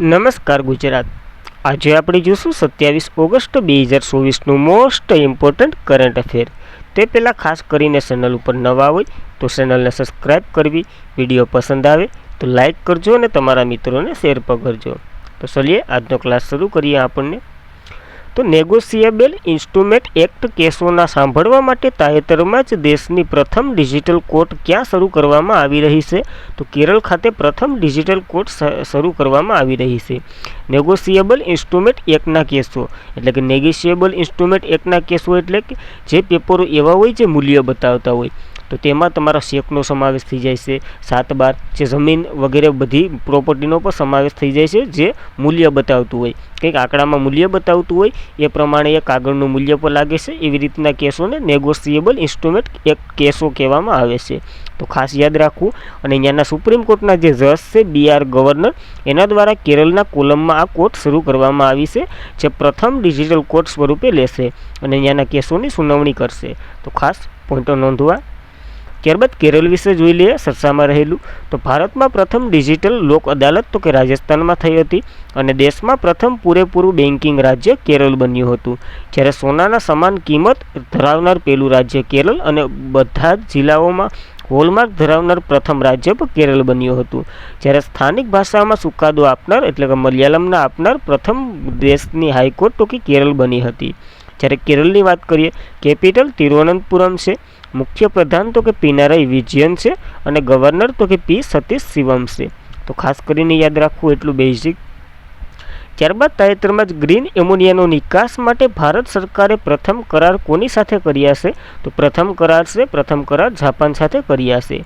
નમસ્કાર ગુજરાત. આજે આપણે જોઈશું 27 ઓગસ્ટ 2024નું મોસ્ટ ઇમ્પોર્ટન્ટ કરંટ અફેર. તે પહેલાં ખાસ કરીને ચેનલ ઉપર નવા હોય તો ચેનલને સબસ્ક્રાઈબ કરવી, વિડીયો પસંદ આવે તો લાઇક કરજો અને તમારા મિત્રોને શેર પણ કરજો. તો ચલીએ આજનો ક્લાસ શરૂ કરીએ. આપણને તો નેગોશિયેબલ ઇન્સ્ટ્રુમેન્ટ એક્ટ કેસોના સાંભળવા માટે તાજેતરમાં જ દેશની પ્રથમ ડિજિટલ કોર્ટ ક્યાં શરૂ કરવામાં આવી રહી છે? તો કેરળ ખાતે પ્રથમ ડિજિટલ કોર્ટ શરૂ કરવામાં આવી રહી છે. નેગોશિયેબલ ઇન્સ્ટ્રુમેન્ટ એક્ટના કેસો એટલે કે નેગોશિયેબલ ઇન્સ્ટ્રુમેન્ટ એક્ટના કેસો એટલે કે જે પેપરો એવા હોય જે મૂલ્ય બતાવતા હોય, તો તેમાં તમારા ચેકનો સમાવેશ થઈ જાય છે. 7/12 જે જમીન વગેરે બધી પ્રોપર્ટીનો પણ સમાવેશ થઈ જાય છે જે મૂલ્ય બતાવતું હોય, કંઈક આંકડામાં મૂલ્ય બતાવતું હોય એ પ્રમાણે એ કાગળનું મૂલ્ય પણ લાગે છે. એવી રીતના કેસોને નેગોશિયેબલ ઇન્સ્ટ્રુમેન્ટ એક્ટ કેસો કહેવામાં આવે છે. તો ખાસ યાદ રાખવું. અને અહીંયાના સુપ્રીમ કોર્ટના જે જજ છે BR ગવર્નર, એના દ્વારા કેરળના કોલમમાં આ કોર્ટ શરૂ કરવામાં આવી છે જે પ્રથમ ડિજિટલ કોર્ટ સ્વરૂપે લેશે અને અહીંયાના કેસોની સુનાવણી કરશે. તો ખાસ પોઈન્ટો નોંધવા. ત્યારબાદ કેરળ વિશે જોઈ લઈએ ચર્ચામાં રહેલું. તો ભારતમાં પ્રથમ ડિજિટલ લોક અદાલત તો કે રાજસ્થાનમાં થઈ હતી અને દેશમાં પ્રથમ પૂરેપૂરું બેન્કિંગ રાજ્ય કેરળ બન્યું હતું. જ્યારે સોનાના સમાન કિંમત ધરાવનાર પહેલું રાજ્ય કેરળ અને બધા જ જિલ્લાઓમાં હોલમાર્ક ધરાવનાર પ્રથમ રાજ્ય પણ કેરળ બન્યું હતું. જ્યારે સ્થાનિક ભાષામાં ચુકાદો આપનાર એટલે કે મલયાલમના આપનાર પ્રથમ દેશની હાઈકોર્ટ તો કે કેરળ બની હતી. જ્યારે કેરળની વાત કરીએ, કેપિટલ તિરુવનંતપુરમ છે, મુખ્ય પ્રધાન તો કે પિનારાઈ વિજયન છે અને ગવર્નર તો કે P સતીશ શિવમ છે. તો ખાસ કરીને યાદ રાખવું એટલું બેઝિક. ત્યારબાદ તાજેતરમાં જ ગ્રીન એમોનિયાનો નિકાસ માટે ભારત સરકારે પ્રથમ કરાર કોની સાથે કર્યા છે? તો પ્રથમ કરાર જાપાન સાથે કર્યા છે.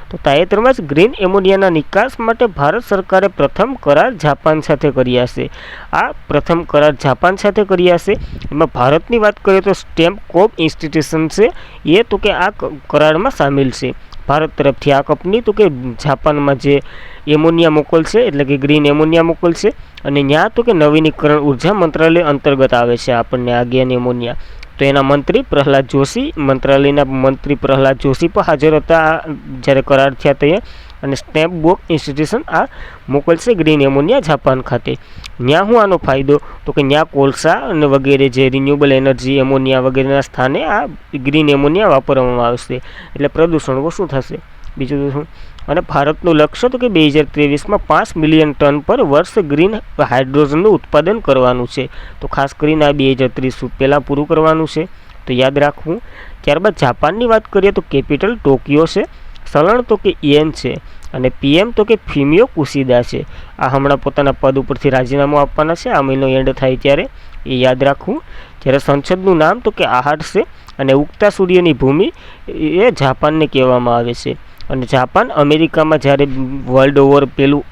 તો તાજેતરમાં જ ગ્રીન એમોનિયાના નિકાસ માટે ભારત સરકારે પ્રથમ કરાર જાપાન સાથે કર્યા છે. આ પ્રથમ કરાર જાપાન સાથે કર્યા છે. એમાં ભારતની વાત કરીએ તો સ્ટેમ્પ કોપ ઇન્સ્ટિટ્યુશન છે એ તો કે આ કરારમાં સામેલ છે. ભારત તરફથી આ કંપની તો કે જાપાનમાં જે એમોનિયા મોકલશે એટલે કે ગ્રીન એમોનિયા મોકલશે અને ત્યાં તો કે નવીનીકરણ ઉર્જા મંત્રાલય અંતર્ગત આવે છે આપણને આ ગ્રીન એમોનિયા. તો એના મંત્રાલયના મંત્રી પ્રહલાદ જોશી પણ હાજર હતા જ્યારે કરાર થયા ત્યાં. અને સ્ટેમ્પ બોક ઇન્સ્ટિટ્યુશન આ મોકલશે ગ્રીન એમોનિયા જાપાન ખાતે. ત્યાં હું આનો ફાયદો તો કે ત્યાં કોલસા અને વગેરે જે રિન્યુએબલ એનર્જી એમોનિયા વગેરેના સ્થાને આ ગ્રીન એમોનિયા વાપરવામાં આવશે એટલે પ્રદૂષણ ઓછું થશે. બીજું શું? અને ભારતનું લક્ષ્ય તો કે 2023માં 5 મિલિયન ટન પર વર્ષ ગ્રીન હાઇડ્રોજનનું ઉત્પાદન કરવાનું છે. તો ખાસ કરીને આ 2030 પહેલાં પૂરું કરવાનું છે. તો યાદ રાખવું. ત્યારબાદ જાપાનની વાત કરીએ તો કેપિટલ ટોક્યો છે, ચલણ તો કે યેન છે અને PM તો કે ફુમિયો કિશિદા છે. આ હમણાં પોતાના પદ ઉપરથી રાજીનામું આપવાના છે આ મહિનો એન્ડ થાય ત્યારે, એ યાદ રાખવું. જ્યારે સંસદનું નામ તો કે આહાડ છે અને ઉગતા સૂર્યની ભૂમિ એ જાપાનને કહેવામાં આવે છે. અને જાપાન અમેરિકામાં જ્યારે વર્લ્ડ ઓવર પેલું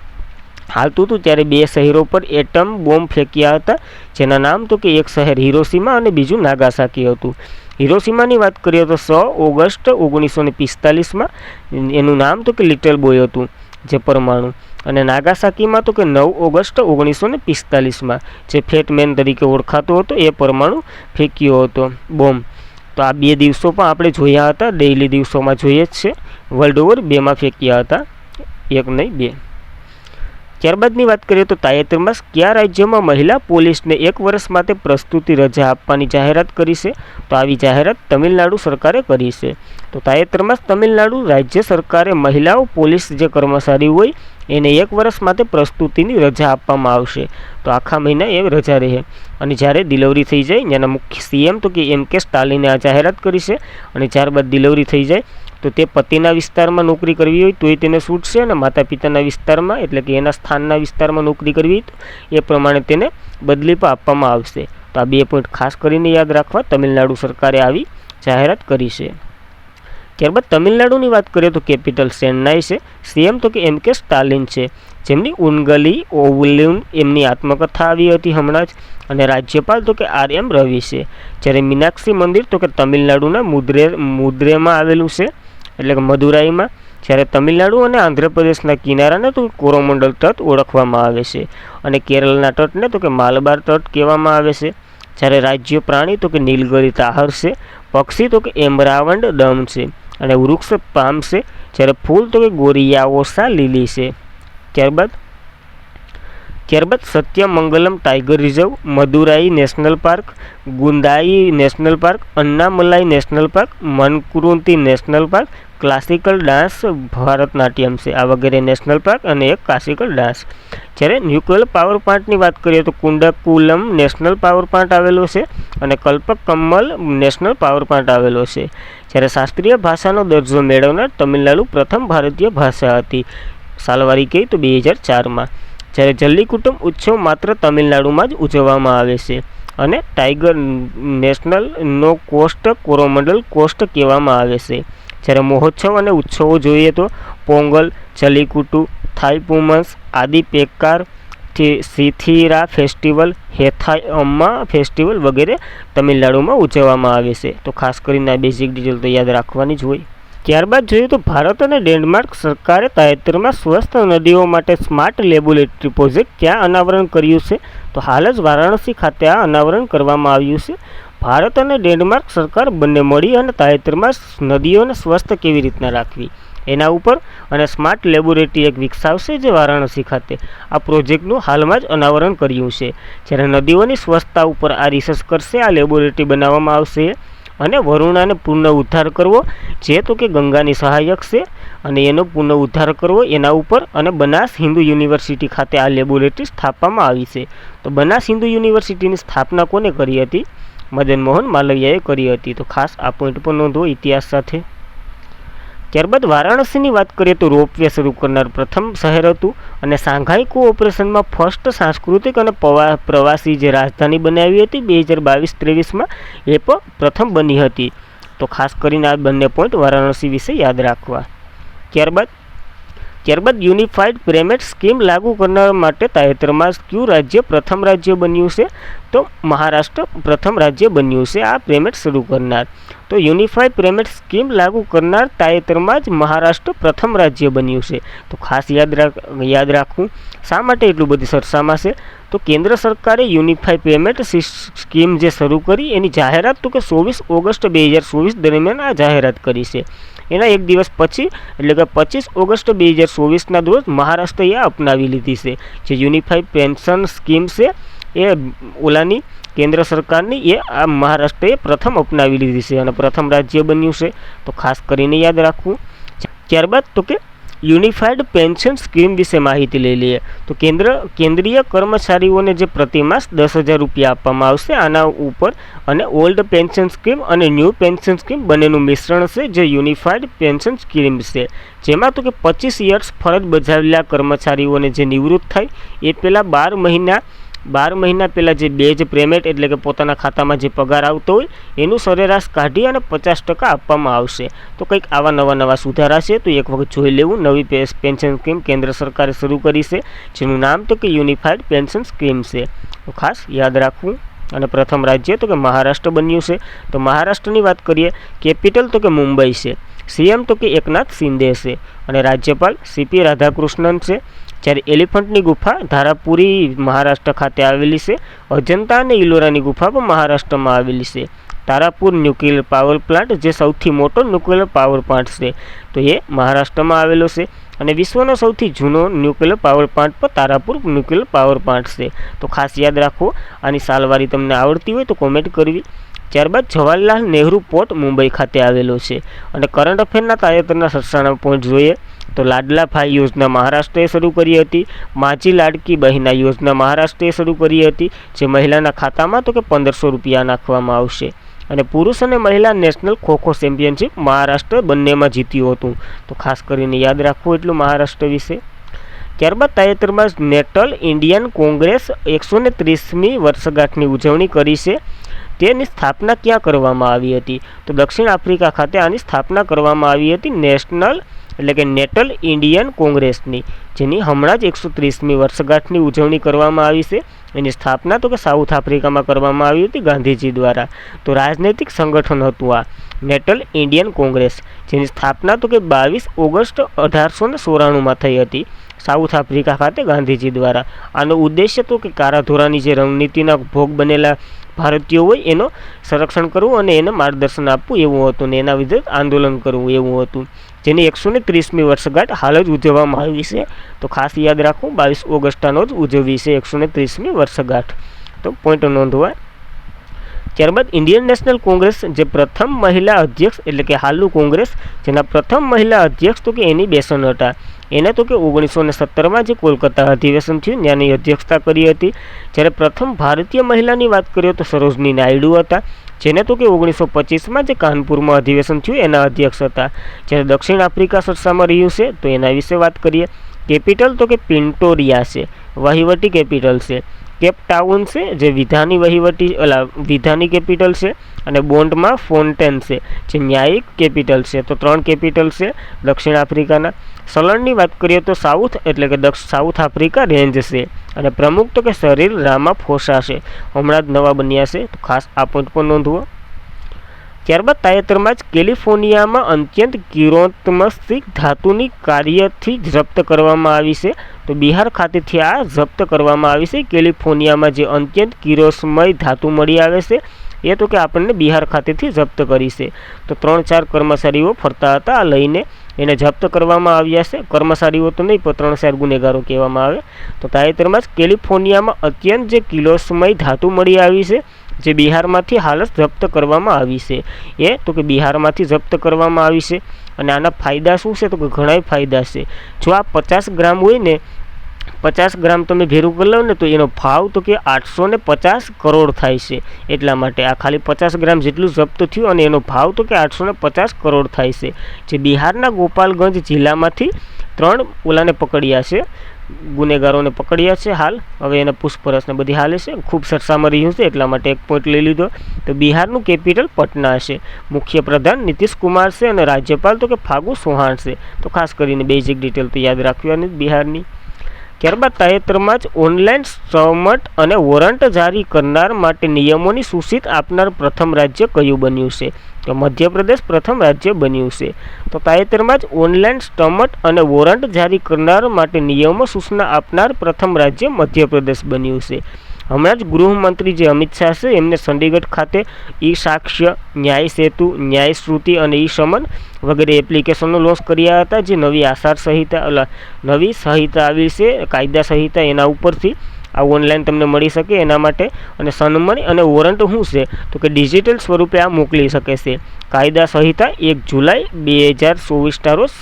હાલતું હતું ત્યારે 2 શહેરો પર એટમ બોમ્બ ફેંક્યા હતા, જેના નામ તો કે એક શહેર હિરોશીમા અને બીજું નાગાસાકી હતું. હિરોશીમાની વાત કરીએ તો 6 ઓગસ્ટ 1945માં એનું નામ તો કે લિટલ બોય હતું જે પરમાણુ, અને નાગાસાકીમાં તો કે 9 ઓગસ્ટ 1945માં જે ફેટ મેન તરીકે ઓળખાતો હતો એ પરમાણુ ફેંક્યો હતો બોમ્બ. તો આ 2 દિવસો પણ આપણે જોયા હતા, ડેઇલી દિવસોમાં જોઈએ જ છે. વર્લ્ડ ઓવર 2માં ફેંક્યા હતા, 1 નહીં 2. ત્યારબાદની વાત કરીએ તો તાજેતરમાં કયા રાજ્યમાં મહિલા પોલીસને 1 વર્ષ માટે પ્રસ્તુતિ રજા આપવાની જાહેરાત કરી છે? તો આવી જાહેરાત તમિલનાડુ સરકારે કરી છે. તો તાજેતરમાં તમિલનાડુ રાજ્ય સરકારે મહિલાઓ પોલીસ જે કર્મચારી હોય એને 1 વર્ષ માટે પ્રસ્તુતિની રજા આપવામાં આવશે. તો આખા મહિના એ રજા રહે અને જ્યારે ડિલિવરી થઈ જાય એના મુખ્ય CM તો કે M.K. સ્ટાલિને આ જાહેરાત કરી છે. અને ત્યારબાદ ડિલિવરી થઈ જાય તો તે પતિના વિસ્તારમાં નોકરી કરવી હોય તોય તેને છૂટ છે અને માતા પિતાના વિસ્તારમાં એટલે કે એના સ્થાનના વિસ્તારમાં નોકરી કરવી તો એ પ્રમાણે તેને બદલી પણ આપવામાં આવશે. તો આ 2 પોઈન્ટ ખાસ કરીને યાદ રાખવા. તમિલનાડુ સરકારે આવી જાહેરાત કરી છે. ત્યારબાદ તમિલનાડુની વાત કરીએ તો કેપિટલ ચેન્નાઈ છે, CM તો કે M.K. સ્ટાલિન છે, જેમની ઉનગલી ઓવુલિન એમની આત્મકથા આવી હતી હમણાં જ. અને રાજ્યપાલ તો કે RM રવિ છે. જ્યારે મીનાક્ષી મંદિર તો કે તમિલનાડુના મુદ્રેમાં આવેલું છે એટલે કે મદુરાઈમાં. જ્યારે તમિલનાડુ અને આંધ્રપ્રદેશના કિનારાને તો કોરોમંડલ તટ ઓળખવામાં આવે છે અને કેરળના તટને તો કે માલબાર તટ કહેવામાં આવે છે. જ્યારે રાજ્ય પ્રાણી તો કે નીલગિરી તાહર છે, પક્ષી તો કે એમરાવંડ ડમ છે અને વૃક્ષ પામ છે. જ્યારે ફૂલ તો કે ગોરિયાઓસા લીલી છે. ત્યારબાદ ત્યારબાદ Sathyamangalam tiger reserve, Madurai national park, Guindy national park, Annamalai national park, Mukurthi national park, classical dance Bharatanatyam છે આ વગેરે નેશનલ પાર્ક અને એક ક્લાસિકલ ડાન્સ. જ્યારે ન્યુક્લિયર પાવર પ્લાન્ટની વાત કરીએ તો કુંડાકુલમ નેશનલ પાવર પ્લાન્ટ આવેલો છે અને કલ્પકમ્મલ નેશનલ પાવર પ્લાન્ટ આવેલો છે. જ્યારે શાસ્ત્રીય ભાષાનો દરજ્જો મેળવનાર તમિલનાડુ પ્રથમ ભારતીય ભાષા હતી. સાલવારી કહી તો 2004માં. જ્યારે જલ્લીકુટ્ટમ ઉત્સવ માત્ર તમિલનાડુમાં જ ઉજવવામાં આવે છે અને ટાઈગર નેશનલનો કોસ્ટ કોરોમંડલ કોસ્ટ કહેવામાં આવે છે. જ્યારે મહોત્સવ અને ઉત્સવો જોઈએ તો પોંગલ, જલ્લીકુટ્ટુ, થાઈપુમસ, આદિપેક્કાર, સિથિરા ફેસ્ટિવલ, હેથાઈ અમ્મા ફેસ્ટિવલ વગેરે તમિલનાડુમાં ઉજવવામાં આવે છે. તો ખાસ કરીને આ બેઝિક ડિટેલ તો યાદ રાખવાની જ હોય. ત્યારબાદ જોઈએ તો ભારત અને ડેનમાર્ક સરકારે તાજેતરમાં સ્વસ્થ નદીઓ માટે સ્માર્ટ લેબોરેટરી પ્રોજેક્ટ ક્યાં અનાવરણ કર્યું છે? તો હાલ જ વારાણસી ખાતે આ અનાવરણ કરવામાં આવ્યું છે. ભારત અને ડેનમાર્ક સરકાર બંને મળી અને તાજેતરમાં નદીઓને સ્વસ્થ કેવી રીતના રાખવી એના ઉપર અને સ્માર્ટ લેબોરેટરી એક વિકસાવશે જે વારાણસી ખાતે આ પ્રોજેક્ટનું હાલમાં જ અનાવરણ કર્યું છે. જ્યારે નદીઓની સ્વચ્છતા ઉપર આ રિસર્ચ કરશે, આ લેબોરેટરી બનાવવામાં આવશે અને વરુણાને પુનઃ ઉદ્ધાર કરવો જે તો કે ગંગાની સહાયક છે અને એનો પુનઃ ઉદ્ધાર કરવો એના ઉપર અને બનાસ હિન્દુ યુનિવર્સિટી ખાતે આ લેબોરેટરી સ્થાપવામાં આવી છે. તો બનાસ હિન્દુ યુનિવર્સિટીની સ્થાપના કોને કરી હતી? મદન મોહન માલવિયાએ કરી હતી. તો ખાસ આ પોઈન્ટ પર નોંધો ઇતિહાસ સાથે. ત્યારબાદ વારાણસીની વાત કરીએ તો રોપવે શરૂ કરનાર પ્રથમ શહેર હતું અને શાંઘાઈ કોઓપરેશનમાં ફર્સ્ટ સાંસ્કૃતિક અને પ્રવાસી જે રાજધાની બનાવી હતી 2022-23માં એ પણ પ્રથમ બની હતી. તો ખાસ કરીને આ બંને પોઈન્ટ વારાણસી વિશે યાદ રાખવા. ત્યારબાદ યુનિફાઈડ પેમેન્ટ સ્કીમ લાગુ કરનાર માટે તાજેતરમાં કયું રાજ્ય પ્રથમ રાજ્ય બન્યું છે? તો મહારાષ્ટ્ર પ્રથમ રાજ્ય બન્યું છે આ પેમેન્ટ શરૂ કરનાર. તો યુનિફાઈડ પેમેન્ટ સ્કીમ લાગુ કરનાર તાજેતરમાં જ મહારાષ્ટ્ર પ્રથમ રાજ્ય બન્યું છે. તો ખાસ યાદ રાખવું. શા માટે એટલું બધી ચર્ચામાં છે? તો કેન્દ્ર સરકારે યુનિફાઈડ પેમેન્ટ સ્કીમ જે શરૂ કરી એની જાહેરાત તો કે 24 ઓગસ્ટ 2024 દરમિયાન આ જાહેરાત કરી છે. એના એક દિવસ પછી એટલે કે 25 ઓગસ્ટ 2024ના રોજ મહારાષ્ટ્રએ અપનાવી લીધી છે. જે યુનિફાઈડ પેન્શન સ્કીમ છે એ ઓલાની કેન્દ્ર સરકારની એ આ મહારાષ્ટ્રએ પ્રથમ અપનાવી લીધી છે અને પ્રથમ રાજ્ય બન્યું છે. તો ખાસ કરીને યાદ રાખવું. ત્યારબાદ તો કે યુનિફાઈડ પેન્શન સ્કીમ વિશે માહિતી લઈ લઈએ. તો કેન્દ્રીય કર્મચારીઓને જે પ્રતિમાસ 10,000 રૂપિયા આપવામાં આવશે આના ઉપર અને ઓલ્ડ પેન્શન સ્કીમ અને ન્યૂ પેન્શન સ્કીમ બંનેનું મિશ્રણ છે જે યુનિફાઈડ પેન્શન સ્કીમ છે. જેમાં તો કે 25 યર્સ ફરજ બજાવેલા કર્મચારીઓને જે નિવૃત્ત થાય એ પહેલાં 12 મહિના પહેલાં જે બેઝ પેમેન્ટ એટલે કે પોતાના ખાતામાં જે પગાર આવતો હોય એનું સરેરાશ કાઢી અને 50% આપવામાં આવશે. તો કંઈક આવા નવા સુધારા છે તો એક વખત જોઈ લેવું. નવી પેન્શન સ્કીમ કેન્દ્ર સરકારે શરૂ કરી છે જેનું નામ તો કે યુનિફાઈડ પેન્શન સ્કીમ છે. તો ખાસ યાદ રાખવું. અને પ્રથમ રાજ્ય તો કે મહારાષ્ટ્ર બન્યું છે. તો મહારાષ્ટ્રની વાત કરીએ, કેપિટલ તો કે મુંબઈ છે, સીએમ તો કે એકનાથ શિંદે છે અને રાજ્યપાલ સીપી રાધાકૃષ્ણન છે. જ્યારે એલિફન્ટની ગુફા ધારાપુરી મહારાષ્ટ્ર ખાતે આવેલી છે. અજંતા અને ઇલોરાની ગુફા પણ મહારાષ્ટ્રમાં આવેલી છે. તારાપુર ન્યુક્લિયર પાવર પ્લાન્ટ જે સૌથી મોટો ન્યુક્લિયર પાવર પ્લાન્ટ છે તો એ મહારાષ્ટ્રમાં આવેલો છે અને વિશ્વનો સૌથી જૂનો ન્યુક્લિયર પાવર પ્લાન્ટ પણ તારાપુર ન્યુક્લિયર પાવર પ્લાન્ટ છે. તો ખાસ યાદ રાખો. આની સાલવારી તમને આવડતી હોય તો કોમેન્ટ કરવી. ત્યારબાદ જવાહરલાલ નહેરુ પોર્ટ મુંબઈ ખાતે આવેલો છે અને કરંટ અફેરના તાજેતરના ચર્ચાના પોઈન્ટ જોઈએ તો લાડલા ભાઈ યોજના મહારાષ્ટ્રએ શરૂ કરી હતી. માજી લાડકી બહેના યોજના મહારાષ્ટ્રએ શરૂ કરી હતી જે મહિલાના ખાતામાં તો કે 1500 રૂપિયા નાખવામાં આવશે. અને પુરુષ અને મહિલા નેશનલ ખોખો ચેમ્પિયનશિપ મહારાષ્ટ્ર બંનેમાં જીત્યું હતું. તો ખાસ કરીને યાદ રાખવું એટલું મહારાષ્ટ્ર વિશે. ત્યારબાદ તાજેતરમાં નેટલ ઇન્ડિયન કોંગ્રેસ 130મી વર્ષગાંઠની ઉજવણી કરી છે. તેની સ્થાપના ક્યાં કરવામાં આવી હતી? તો દક્ષિણ આફ્રિકા ખાતે આની સ્થાપના કરવામાં આવી હતી નેટલ ઇન્ડિયન કોંગ્રેસની, જેની હમણાં જ 130મી વર્ષગાંઠની ઉજવણી કરવામાં આવી છે. એની સ્થાપના તો કે સાઉથ આફ્રિકામાં કરવામાં આવી હતી ગાંધીજી દ્વારા. તો રાજનૈતિક સંગઠન હતું આ નેટલ ઇન્ડિયન કોંગ્રેસ, જેની સ્થાપના તો કે 22 ઓગસ્ટ 1894માં થઈ હતી સાઉથ આફ્રિકા ખાતે ગાંધીજી દ્વારા. આનો ઉદ્દેશ્ય તો કે કારાધોરાની જે રણનીતિના ભોગ બનેલા ભારતીયો હોય એનો સંરક્ષણ કરવું અને એને માર્ગદર્શન આપવું એવું હતું, ને એના વિરુદ્ધ આંદોલન કરવું એવું હતું, જેની 130મી વર્ષગાંઠ હાલ જ ઉજવવામાં આવી છે. તો ખાસ યાદ રાખવું, 22 ઓગસ્ટનો જ ઉજવવી છે 130મી વર્ષગાંઠ. તો પોઈન્ટ નોંધવા. ત્યારબાદ ઇન્ડિયન નેશનલ કોંગ્રેસ, જે પ્રથમ મહિલા અધ્યક્ષ એટલે કે હાલનું કોંગ્રેસ, જેના પ્રથમ મહિલા અધ્યક્ષ તો કે એની બેસન હતા. એને તો કે 1917માં જે કોલકાતા અધિવેશન થયું ત્યાંની અધ્યક્ષતા કરી હતી. જ્યારે પ્રથમ ભારતીય મહિલાની વાત કરીએ તો સરોજની નાયડુ હતા, જેને તો કે 1925માં જે કાનપુરમાં અધિવેશન થયું એના અધ્યક્ષ હતા. જ્યારે દક્ષિણ આફ્રિકા ચર્ચામાં રહ્યું છે તો એના વિશે વાત કરીએ. કેપિટલ તો કે પિન્ટોરિયા છે, વહીવટી કેપિટલ છે. કેપ ટાઉન છે જે વિધાની કેપિટલ છે, અને બોન્ડમાં ફોન્ટેન છે જે ન્યાયિક કેપિટલ છે. તો 3 કેપિટલ છે દક્ષિણ આફ્રિકાના. સલણની વાત કરીએ તો સાઉથ એટલે કે સાઉથ આફ્રિકા રેન્જ છે, અને પ્રમુખ તો કે સરીલ રામાફોસા છે, હમણાં જ નવા બન્યા છે. તો ખાસ આ પોઈન્ટ પણ નોંધવો. ત્યારબાદ તાજેતરમાં જ કેલિફોર્નિયામાં અત્યંત કિરોત્મસ્તિક ધાતુની કાર્યથી જપ્ત કરવામાં આવી છે. તો બિહાર ખાતેથી આ જપ્ત કરવામાં આવી છે. કેલિફોર્નિયામાં જે અત્યંત કિરોસ્મય ધાતુ મળી આવે છે એ તો કે આપણને બિહાર ખાતેથી જપ્ત કરી છે. તો 3-4 કર્મચારીઓ ફરતા હતા આ લઈને, એને જપ્ત કરવામાં આવ્યા છે. કર્મચારીઓ તો નહીં પણ 3-4 ગુનેગારો કહેવામાં આવે. તો તાજેતરમાં જ કેલિફોર્નિયામાં અત્યંત જે કિરોસ્મય ધાતુ મળી આવી છે જે બિહારમાંથી હાલ જ જપ્ત કરવામાં આવી છે. એ તો કે બિહારમાંથી જપ્ત કરવામાં આવી છે. અને આના ફાયદા શું છે? તો કે ઘણા ફાયદા છે. જો આ 50 ગ્રામ હોય ને, 50 ગ્રામ તમે ભેરું કરી લો ને તો એનો ભાવ તો કે 850 કરોડ થાય છે. એટલા માટે આ ખાલી 50 ગ્રામ જેટલું જપ્ત થયું અને એનો ભાવ તો કે 850 કરોડ થાય છે. જે બિહારના ગોપાલગંજ જિલ્લામાંથી 3 ઓલાને પકડ્યા છે, ગુનેગારોને પકડ્યા છે હાલ. હવે એને પૂછપરછને બધી હાલે છે, ખૂબ ચર્ચામાં રહ્યું છે એટલા માટે એક પોઈન્ટ લઈ લીધો. તો બિહારનું કેપિટલ પટના છે, મુખ્ય પ્રધાન નીતિશ કુમાર છે, અને રાજ્યપાલ તો કે ફાગુ ચૌહાણ છે. તો ખાસ કરીને બેઝિક ડિટેલ તો યાદ રાખવાની બિહારની. ત્યારબાદ તાજેતરમાં જ ઓનલાઈન સહમત અને વોરંટ જારી કરનાર માટે નિયમોની સૂચિત આપનાર પ્રથમ રાજ્ય કયું બન્યું છે? તો મધ્યપ્રદેશ પ્રથમ રાજ્ય બન્યું છે. તો તાજેતરમાં જ ઓનલાઈન સ્ટમટ અને વોરંટ જારી કરનાર માટે નિયમો સૂચના આપનાર પ્રથમ રાજ્ય મધ્યપ્રદેશ બન્યું છે. હમણાં જ ગૃહમંત્રી જે અમિત શાહ છે એમને ચંડીગઢ ખાતે ઈ સાક્ષ્ય, ન્યાય સેતુ, ન્યાય શ્રુતિ અને ઈ સમન વગેરે એપ્લિકેશનો લોન્ચ કર્યા હતા. જે નવી આચાર સંહિતા નવી સંહિતા આવી છે, કાયદા સંહિતા, એના ઉપરથી આ ઓનલાઈન તમને મળી શકે એના માટે. અને સન્મન અને વોરંટ શું છે? તો કે ડિજિટલ સ્વરૂપે આ મોકલી શકે છે. કાયદા સંહિતા 1 જુલાઈ 2024 રોજ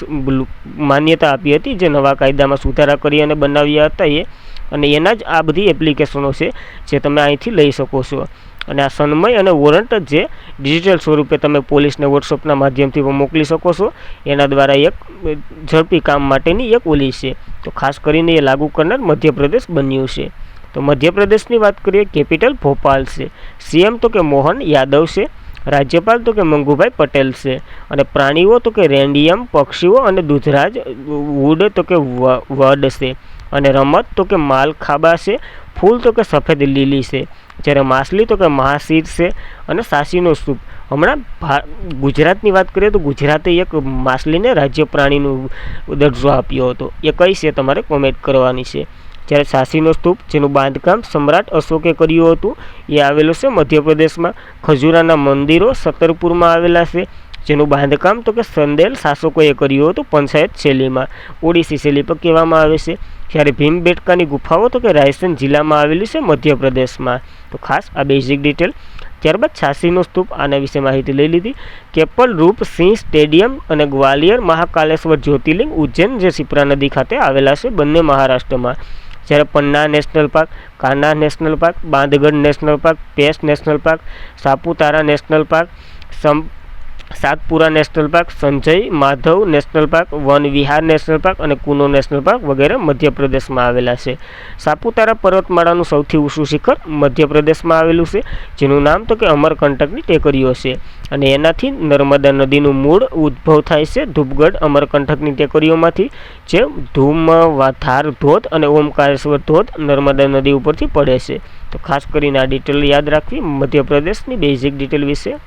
માન્યતા આપી હતી, જે નવા કાયદામાં સુધારા કરી અને બનાવ્યા હતા એ. અને એના જ આ બધી એપ્લિકેશનો છે જે તમે અહીંથી લઈ શકો છો. અને આ સન્મય અને વોરંટ જે ડિજિટલ સ્વરૂપે તમે પોલીસને વોટ્સઅપના માધ્યમથી મોકલી શકો છો, એના દ્વારા એક ઝડપી કામ માટેની એક ઓલી છે. તો ખાસ કરીને એ લાગુ કરનાર મધ્યપ્રદેશ બન્યું છે. તો મધ્યપ્રદેશની વાત કરીએ, કેપિટલ ભોપાલ છે, સીએમ તો કે મોહન યાદવ છે, રાજ્યપાલ તો કે મંગુભાઈ પટેલ છે. અને પ્રાણીઓ તો કે રેન્ડિયમ, પક્ષીઓ અને દૂધરાજ વુડ તો કે વડ છે. અને રમત તો કે માલખાબા છે, ફૂલ તો કે સફેદ લીલી છે. જ્યારે માછલી તો કે મહાશીર છે. અને સાસીનો સ્તૂપ, હમણાં ગુજરાતની વાત કરીએ તો ગુજરાતે એક માછલીને રાજ્ય પ્રાણીનો દરજ્જો આપ્યો હતો. એ કઈ છે તમારે કોમેન્ટ કરવાની છે. જ્યારે સાસીનો સ્તૂપ જેનું બાંધકામ સમ્રાટ અશોકે કર્યું હતું એ આવેલું છે મધ્યપ્રદેશમાં. ખજૂરાના મંદિરો સતરપુરમાં આવેલા છે, જેનું બાંધકામ તો કે સંદેલ શાસકોએ કર્યું હતું પંચાયત શૈલીમાં, ઓડિસી શૈલી પર કહેવામાં આવે છે. જ્યારે ભીમબેટકાની ગુફાઓ તો કે રાયસેન જિલ્લામાં આવેલી છે મધ્યપ્રદેશમાં. તો ખાસ આ બેઝિક ડિટેલ. ત્યારબાદ છાસીનો સ્તૂપ, આના વિશે માહિતી લઈ લીધી. કેપલ રૂપ સિંહ સ્ટેડિયમ અને ગ્વાલિયર મહાકાલેશ્વર જ્યોતિર્લિંગ ઉજ્જૈન જે શિપ્રા નદી ખાતે આવેલા છે, બંને મહારાષ્ટ્રમાં. જ્યારે Panna national park, Kanha national park, Bandhavgarh national park, Pench national park, Saputara national park, Satpura national park, Sanjay Madhav national park, Van Vihar national park અને કુનો નેશનલ પાર્ક વગેરે મધ્યપ્રદેશમાં આવેલા છે. સાપુતારા પર્વતમાળાનું સૌથી ઊંચું શિખર મધ્યપ્રદેશમાં આવેલું છે, જેનું નામ તો કે અમરકંટકની ટેકરીઓ છે. અને એનાથી નર્મદા નદીનું મૂળ ઉદ્ભવ થાય છે ધૂપગઢ અમરકંટકની ટેકરીઓમાંથી, જે ધૂમધાર ધોધ અને ઓમકારેશ્વર ધોધ નર્મદા નદી ઉપરથી પડે છે. તો ખાસ કરીને આ ડિટેલ યાદ રાખવી મધ્યપ્રદેશની બેઝિક ડિટેલ વિશે.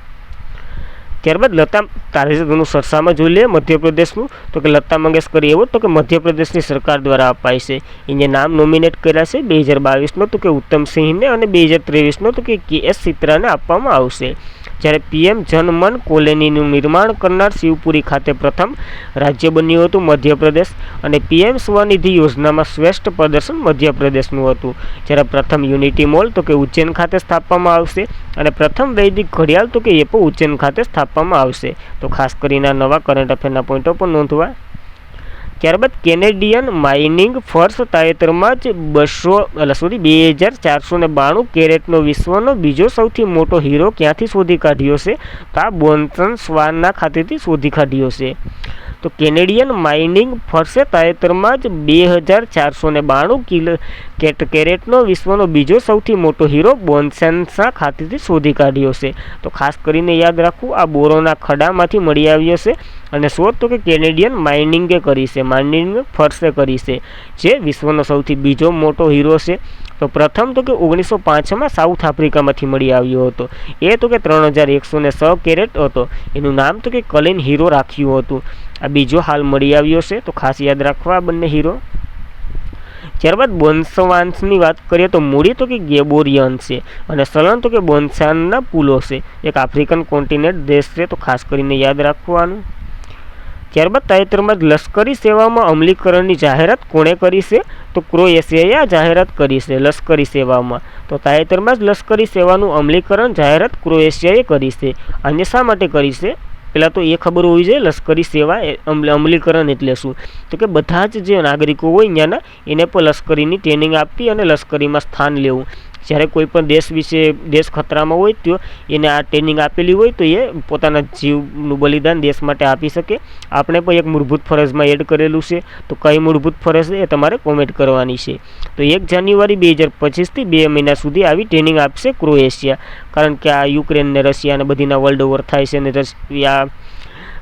ત્યારબાદ લતા તાજેતરનું સરસામાં જોઈ લઈએ મધ્યપ્રદેશનું, તો કે લતા મંગેશકર એવોર્ડ તો કે મધ્યપ્રદેશની સરકાર દ્વારા અપાય છે. એને નામ નોમિનેટ કર્યા છે 2022નો તો કે ઉત્તમસિંહને અને 2023નો તો કે KS ચિત્રાને આપવામાં આવશે. જ્યારે PM જન મન કોલોનીનું નિર્માણ કરનાર શિવપુરી ખાતે પ્રથમ રાજ્ય બન્યું હતું મધ્યપ્રદેશ, અને PM સ્વનિધિ યોજનામાં શ્રેષ્ઠ પ્રદર્શન મધ્યપ્રદેશનું હતું. જ્યારે પ્રથમ યુનિટી મોલ તો કે ઉજ્જૈન ખાતે સ્થાપવામાં આવશે, અને પ્રથમ વૈદિક ઘડિયાળ તો કે એ પણ ઉજ્જૈન ખાતે સ્થાપવામાં આવશે. તો ખાસ કરીને નવા કરંટ અફેરના પોઈન્ટો પણ નોંધવા. ત્યારબાદ કેનેડિયન માઇનિંગ ફર્સ તાજેતરમાં જ 2492 કેરેટનો વિશ્વનો બીજો સૌથી મોટો હીરો ક્યાંથી શોધી કાઢ્યો છે? તો આ બોત્સવાના ખાતેથી શોધી કાઢ્યો છે. તો કેનેડિયન માઇનિંગ ફર્સે તાજેતરમાં જ 2492 કેરેટનો વિશ્વનો બીજો સૌથી મોટો હીરો બોત્સવાના ખાતેથી શોધી કાઢ્યો છે. તો ખાસ કરીને યાદ રાખવું, આ બોરોના ખડામાંથી મળી આવ્યો છે, અને શોધ તો કે કેનેડિયન માઇનિંગે કરી છે, માઇનિંગ ફર્સે કરી છે, જે વિશ્વનો સૌથી બીજો મોટો હીરો છે. તો પ્રથમ તો કે 1905માં સાઉથ આફ્રિકામાંથી મળી આવ્યો હતો. એ તો કે 3106 કેરેટ હતો. એનું નામ તો કે કલિન હીરો રાખ્યું હતું. આ બીજો હાલ મળી આવ્યો છે, તો ખાસ યાદ રાખવા આ બંને હીરો. ત્યારબાદ બોત્સવાનાની વાત કરીએ તો મૂડી તો કે ગેબોરિયન છે, અને ચલણ તો કે બોત્સવાનાના પુલો છે. એક આફ્રિકન કોન્ટિનેન્ટ દેશ છે, તો ખાસ કરીને યાદ રાખવાનું. ત્યારબાદ તાજેતરમાં જ લશ્કરી સેવામાં અમલીકરણની જાહેરાત કોણે કરી છે? તો ક્રોએશિયાએ આ જાહેરાત કરી છે લશ્કરી સેવામાં. તો તાજેતરમાં જ લશ્કરી સેવાનું અમલીકરણ જાહેરાત ક્રોએશિયાએ કરી છે. અને શા માટે કરી છે? પહેલાં તો એ ખબર હોવી જોઈએ લશ્કરી સેવા અમલીકરણ એટલે શું. તો કે બધા જ જે નાગરિકો હોય ત્યાંના એને પણ લશ્કરીની ટ્રેનિંગ આપવી અને લશ્કરીમાં સ્થાન લેવું. જ્યારે કોઈ પણ દેશ ખતરામાં હોય તો એને આ ટ્રેનિંગ આપેલી હોય તો એ પોતાના જીવનું બલિદાન દેશ માટે આપી શકે. આપણે પણ એક મૂળભૂત ફરજમાં એડ કરેલું છે, તો કઈ મૂળભૂત ફરજ છે એ તમારે કોમેન્ટ કરવાની છે. તો 1 જાન્યુઆરી 2025થી 2 મહિના સુધી આવી ટ્રેનિંગ આપશે ક્રોએશિયા, કારણ કે આ યુક્રેન ને રશિયા ને બધીના વર્લ્ડ વોર થાય છે, અને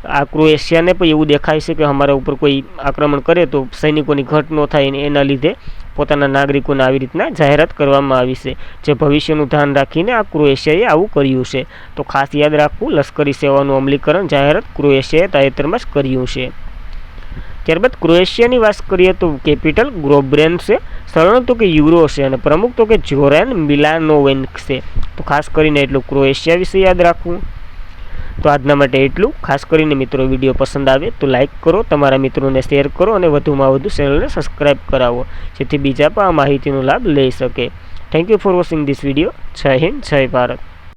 આ ક્રોએશિયાને પણ એવું દેખાય છે કે અમારા ઉપર કોઈ આક્રમણ કરે તો સૈનિકોની ઘટ ન થાય, ને એના લીધે પોતાના નાગરિકોને આવી રીતના જાહેરાત કરવામાં આવી છે, જે ભવિષ્યનું ધ્યાન રાખીને આ ક્રોએશિયાએ આવું કર્યું છે. તો ખાસ યાદ રાખવું, લશ્કરી સેવાનું અમલીકરણ જાહેરાત ક્રોએશિયાએ તાજેતરમાં જ કર્યું છે. ત્યારબાદ ક્રોએશિયાની વાત કરીએ તો કેપિટલ ગ્રોબ્રેન છે, ચલણ તો કે યુરો છે, અને પ્રમુખ તો કે જોરાન મિલાનોવેન્ક છે. તો ખાસ કરીને એટલું ક્રોએશિયા વિશે યાદ રાખવું. તો આજના માટે એટલું. ખાસ કરીને મિત્રો વિડીયો પસંદ આવે તો લાઇક કરો, તમારા મિત્રોને શેર કરો, અને વધુમાં વધુ ચેનલને સબસ્ક્રાઈબ કરાવો, જેથી બીજા પણ આ માહિતીનો લાભ લઈ શકે. Thank you for watching this video. જય હિન્દ, જય ભારત.